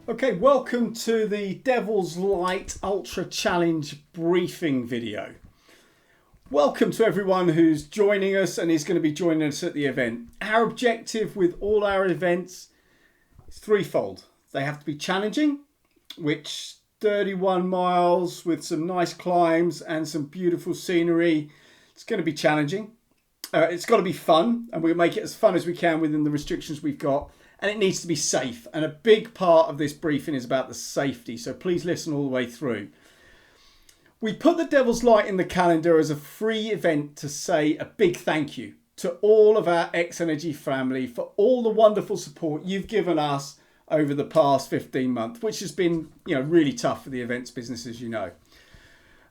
Okay, welcome to the Devil's Lite Ultra Challenge briefing video. Welcome to everyone who's joining us and is going to be joining us at the event. Our objective with all our events is threefold. They have to be challenging, which 31 miles with some nice climbs and some beautiful scenery. It's going to be challenging. It's got to be fun, and we'll make it as fun as we can within the restrictions we've got. And it needs to be safe. And a big part of this briefing is about the safety. So please listen all the way through. We put the Devil's Lite in the calendar as a free event to say a big thank you to all of our X-Energy family for all the wonderful support you've given us over the past 15 months, which has been, really tough for the events business, as you know.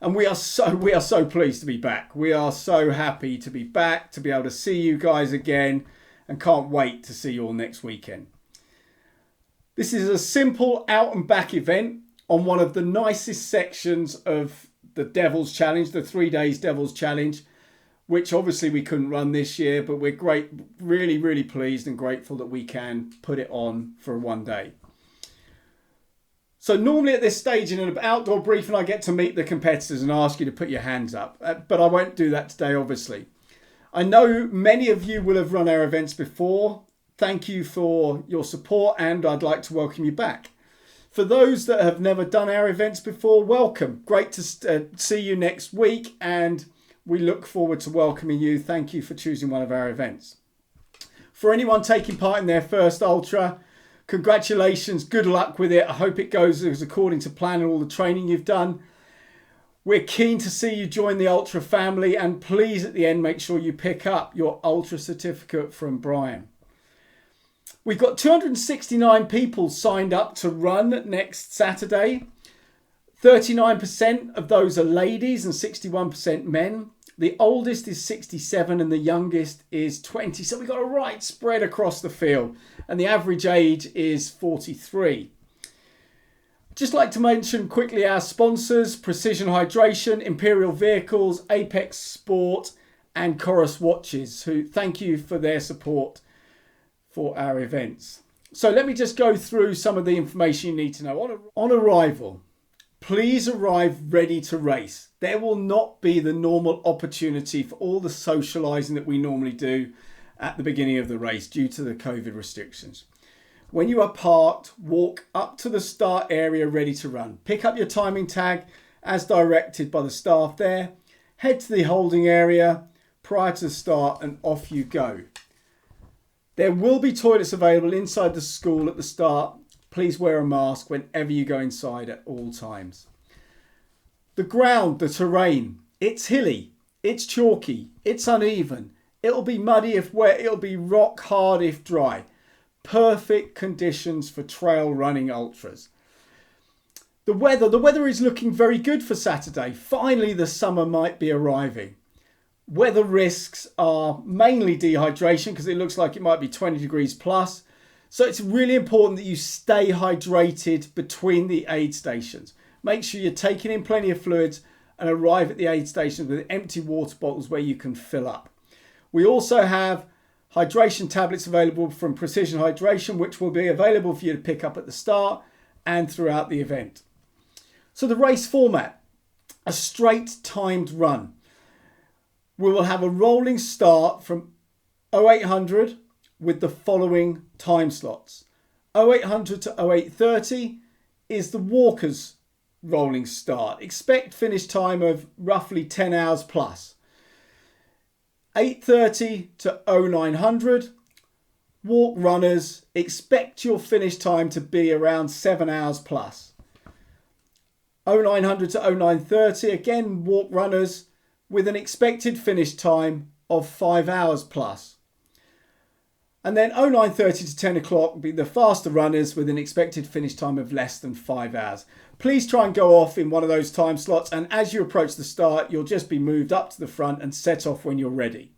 And we are so pleased to be back. We are so happy to be back, to be able to see you guys again, and can't wait to see you all next weekend. This is a simple out and back event on one of the nicest sections of the Devil's Challenge, the 3 days Devil's Challenge, which obviously we couldn't run this year, but we're really pleased and grateful that we can put it on for one day. So normally at this stage in an outdoor briefing, I get to meet the competitors and ask you to put your hands up, but I won't do that today, obviously. I know many of you will have run our events before. Thank you for your support, and I'd like to welcome you back. For those that have never done our events before, welcome. Great to see you next week, and we look forward to welcoming you. Thank you for choosing one of our events. For anyone taking part in their first Ultra, congratulations, good luck with it. I hope it goes as according to plan and all the training you've done. We're keen to see you join the Ultra family, and please at the end make sure you pick up your Ultra certificate from Brian. We've got 269 people signed up to run next Saturday. 39% of those are ladies and 61% men. The oldest is 67 and the youngest is 20. So we've got a right spread across the field, and the average age is 43. Just like to mention quickly our sponsors: Precision Hydration, Imperial Vehicles, Apex Sport and Chorus Watches, who thank you for their support for our events. So let me just go through some of the information you need to know. On arrival, please arrive ready to race. There will not be the normal opportunity for all the socialising that we normally do at the beginning of the race due to the COVID restrictions. When you are parked, walk up to the start area ready to run. Pick up your timing tag as directed by the staff there. Head to the holding area prior to the start and off you go. There will be toilets available inside the school at the start. Please wear a mask whenever you go inside at all times. The ground, the terrain, it's hilly, it's chalky, it's uneven. It'll be muddy if wet, it'll be rock hard if dry. Perfect conditions for trail running ultras. The weather is looking very good for Saturday. Finally, the summer might be arriving. Weather risks are mainly dehydration because it looks like it might be 20 degrees plus. So it's really important that you stay hydrated between the aid stations. Make sure you're taking in plenty of fluids and arrive at the aid stations with empty water bottles where you can fill up. We also have hydration tablets available from Precision Hydration, which will be available for you to pick up at the start and throughout the event. So the race format, a straight timed run. We will have a rolling start from 0800 with the following time slots. 0800 to 0830 is the walkers rolling start. Expect finish time of roughly 10 hours plus. 8:30 to 0900, walk runners, expect your finish time to be around 7 hours plus. 0900 to 0930, again walk runners with an expected finish time of 5 hours plus. And then 0930 to 10 o'clock will be the faster runners with an expected finish time of less than 5 hours. Please try and go off in one of those time slots, and as you approach the start, you'll just be moved up to the front and set off when you're ready.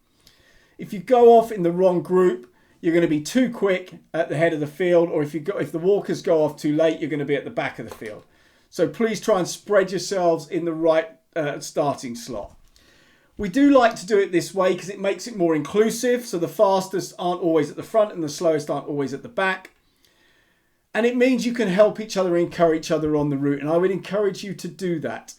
If you go off in the wrong group, you're going to be too quick at the head of the field, or if the walkers go off too late, you're going to be at the back of the field. So please try and spread yourselves in the right starting slot. We do like to do it this way because it makes it more inclusive. So the fastest aren't always at the front and the slowest aren't always at the back. And it means you can help each other, encourage each other on the route. And I would encourage you to do that.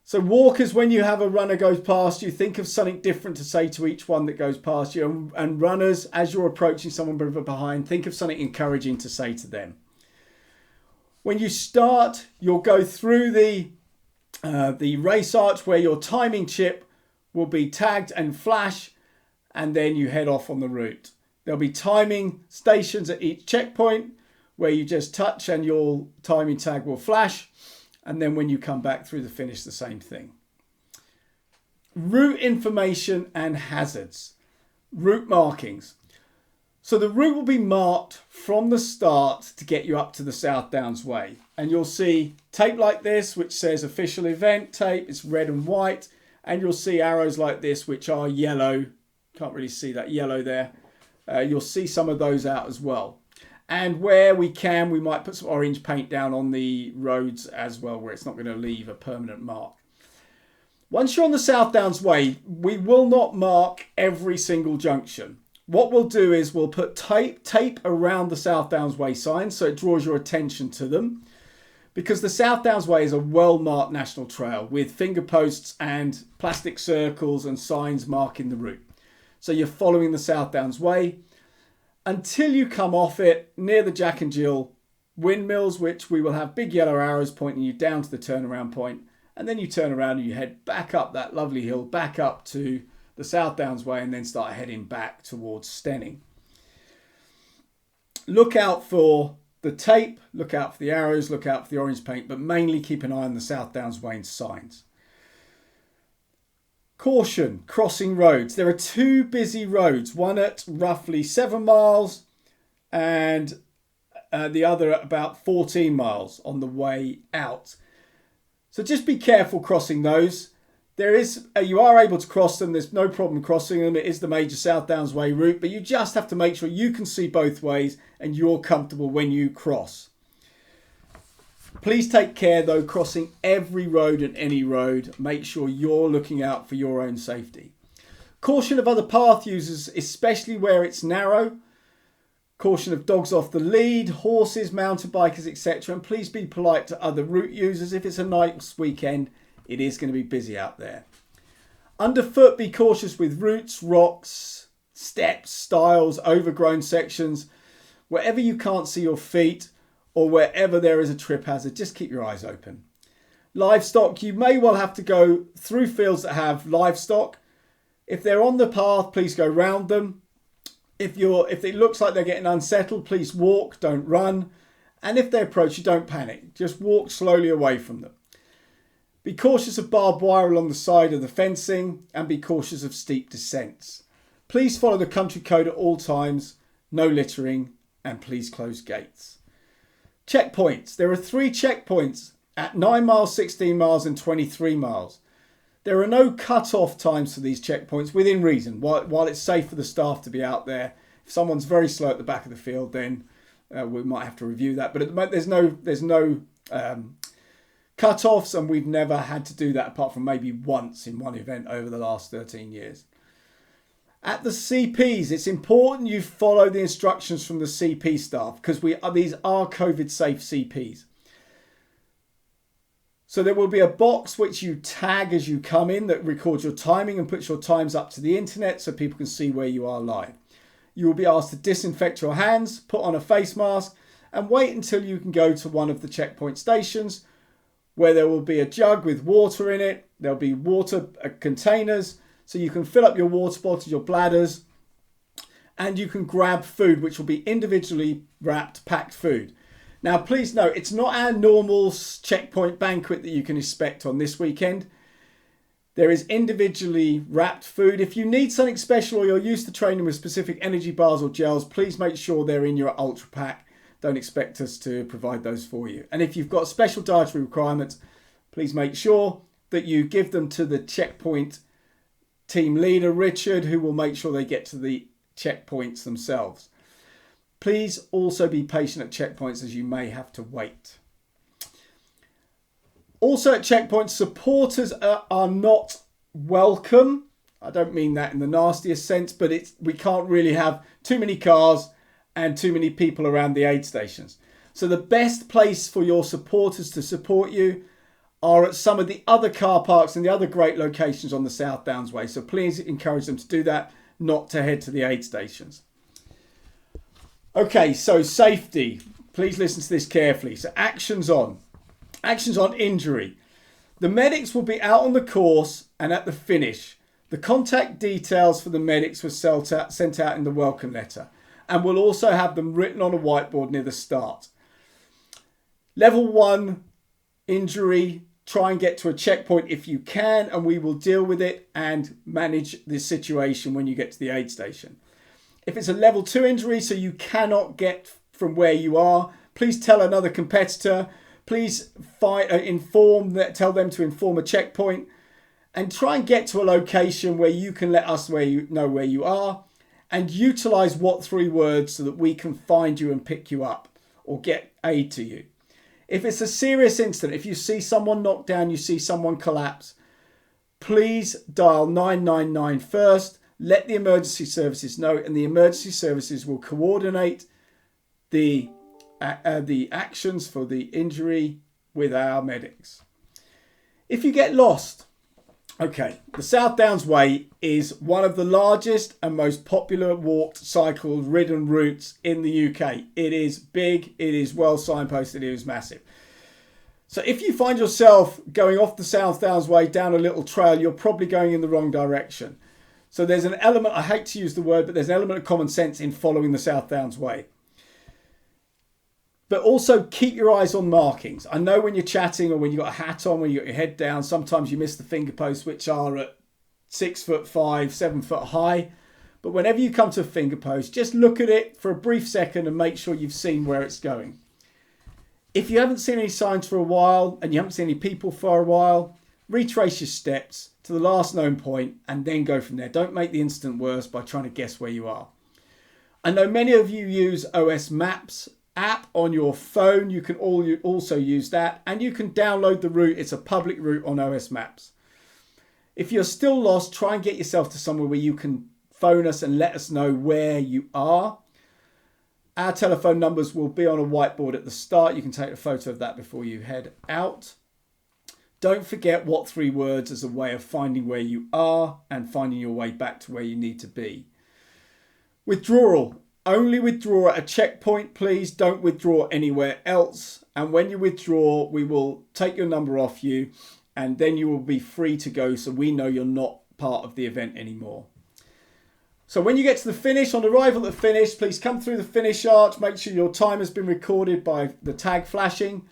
So walkers, when you have a runner goes past you, think of something different to say to each one that goes past you. And runners, as you're approaching someone behind, think of something encouraging to say to them. When you start, you'll go through the race arch where your timing chip will be tagged and flash, and then you head off on the route. There'll be timing stations at each checkpoint where you just touch and your timing tag will flash. And then when you come back through the finish, the same thing. Route information and hazards. Route markings. So the route will be marked from the start to get you up to the South Downs Way. And you'll see tape like this, which says official event tape. It's red and white. And you'll see arrows like this, which are yellow. Can't really see that yellow there. You'll see some of those out as well. And where we can, we might put some orange paint down on the roads as well, where it's not going to leave a permanent mark. Once you're on the South Downs Way, we will not mark every single junction. What we'll do is we'll put tape around the South Downs Way signs so it draws your attention to them. Because the South Downs Way is a well-marked national trail with finger posts and plastic circles and signs marking the route. So you're following the South Downs Way until you come off it near the Jack and Jill windmills, which we will have big yellow arrows pointing you down to the turnaround point. And then you turn around and you head back up that lovely hill, back up to the South Downs Way, and then start heading back towards Stenning. Look out for the tape, look out for the arrows, look out for the orange paint, but mainly keep an eye on the South Downs Way signs. Caution, crossing roads. There are two busy roads, one at roughly 7 miles and the other at about 14 miles on the way out. So just be careful crossing those. You are able to cross them. There's no problem crossing them. It is the major South Downs Way route, but you just have to make sure you can see both ways and you're comfortable when you cross. Please take care though, crossing every road and any road. Make sure you're looking out for your own safety. Caution of other path users, especially where it's narrow. Caution of dogs off the lead, horses, mountain bikers, etc. And please be polite to other route users. If it's a nice weekend, it is going to be busy out there. Underfoot, be cautious with roots, rocks, steps, stiles, overgrown sections. Wherever you can't see your feet or wherever there is a trip hazard, just keep your eyes open. Livestock, you may well have to go through fields that have livestock. If they're on the path, please go round them. If it looks like they're getting unsettled, please walk, don't run. And if they approach you, don't panic. Just walk slowly away from them. Be cautious of barbed wire along the side of the fencing and be cautious of steep descents. Please follow the country code at all times, no littering, and please close gates. Checkpoints. There are 3 checkpoints at 9 miles, 16 miles and 23 miles. There are no cut-off times for these checkpoints within reason. While it's safe for the staff to be out there, if someone's very slow at the back of the field, then we might have to review that. But at the moment, there's no cut-offs, and we've never had to do that apart from maybe once in one event over the last 13 years. At the CPs, it's important you follow the instructions from the CP staff because these are COVID-safe CPs. So there will be a box which you tag as you come in that records your timing and puts your times up to the internet so people can see where you are live. You will be asked to disinfect your hands, put on a face mask and wait until you can go to one of the checkpoint stations where there will be a jug with water in it. There'll be water containers so you can fill up your water bottles, your bladders, and you can grab food which will be individually wrapped, packed food. Now, please note, it's not our normal checkpoint banquet that you can expect on this weekend. There is individually wrapped food. If you need something special or you're used to training with specific energy bars or gels, please make sure they're in your ultra pack. Don't expect us to provide those for you. And if you've got special dietary requirements, please make sure that you give them to the checkpoint team leader, Richard, who will make sure they get to the checkpoints themselves. Please also be patient at checkpoints as you may have to wait. Also at checkpoints, supporters are not welcome. I don't mean that in the nastiest sense, but we can't really have too many cars and too many people around the aid stations. So the best place for your supporters to support you are at some of the other car parks and the other great locations on the South Downs Way. So please encourage them to do that, not to head to the aid stations. Okay, so safety. Please listen to this carefully. So actions on injury. The medics will be out on the course and at the finish. The contact details for the medics were sent out in the welcome letter, and we'll also have them written on a whiteboard near the start. Level 1 injury, try and get to a checkpoint if you can, and we will deal with it and manage this situation when you get to the aid station. If it's a level 2 injury, so you cannot get from where you are, please tell another competitor. Please tell them to inform a checkpoint, and try and get to a location where you can let us know where you are, and utilize what 3 words so that we can find you and pick you up or get aid to you. If it's a serious incident, if you see someone knocked down, you see someone collapse, please dial 999 first. Let the emergency services know, and the emergency services will coordinate the actions for the injury with our medics. If you get lost, okay, the South Downs Way is one of the largest and most popular walked, cycled, ridden routes in the UK. It is big, it is well signposted, it is massive. So if you find yourself going off the South Downs Way down a little trail, you're probably going in the wrong direction. So there's an element, I hate to use the word, but there's an element of common sense in following the South Downs Way. But also keep your eyes on markings. I know when you're chatting or when you've got a hat on, when you've got your head down, sometimes you miss the finger posts, which are at 6'5", 7 foot high. But whenever you come to a finger post, just look at it for a brief second and make sure you've seen where it's going. If you haven't seen any signs for a while and you haven't seen any people for a while, retrace your steps to the last known point and then go from there. Don't make the incident worse by trying to guess where you are. I know many of you use OS Maps app on your phone. You can also use that, and you can download the route. It's a public route on OS Maps. If you're still lost, try and get yourself to somewhere where you can phone us and let us know where you are. Our telephone numbers will be on a whiteboard at the start. You can take a photo of that before you head out. Don't forget what 3 words as a way of finding where you are and finding your way back to where you need to be. Withdrawal. Only withdraw at a checkpoint, please. Don't withdraw anywhere else. And when you withdraw, we will take your number off you, and then you will be free to go, so we know you're not part of the event anymore. So when you get to the finish, on arrival at the finish, please come through the finish arch. Make sure your time has been recorded by the tag flashing.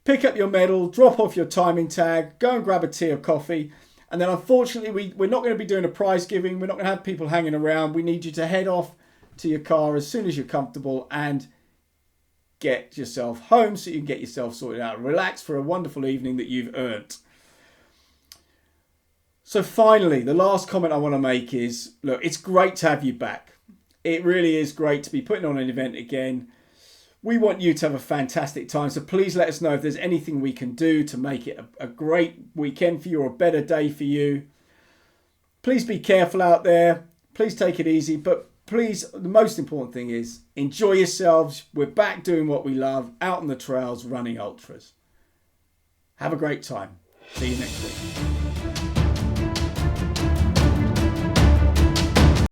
Pick up your medal, drop off your timing tag, go and grab a tea or coffee. And then unfortunately, we're not going to be doing a prize giving. We're not going to have people hanging around. We need you to head off to your car as soon as you're comfortable and get yourself home so you can get yourself sorted out. Relax for a wonderful evening that you've earned. So finally, the last comment I want to make is, look, it's great to have you back. It really is great to be putting on an event again. We want you to have a fantastic time. So please let us know if there's anything we can do to make it a great weekend for you or a better day for you. Please be careful out there. Please take it easy. But please, the most important thing is enjoy yourselves. We're back doing what we love, out on the trails, running ultras. Have a great time. See you next week.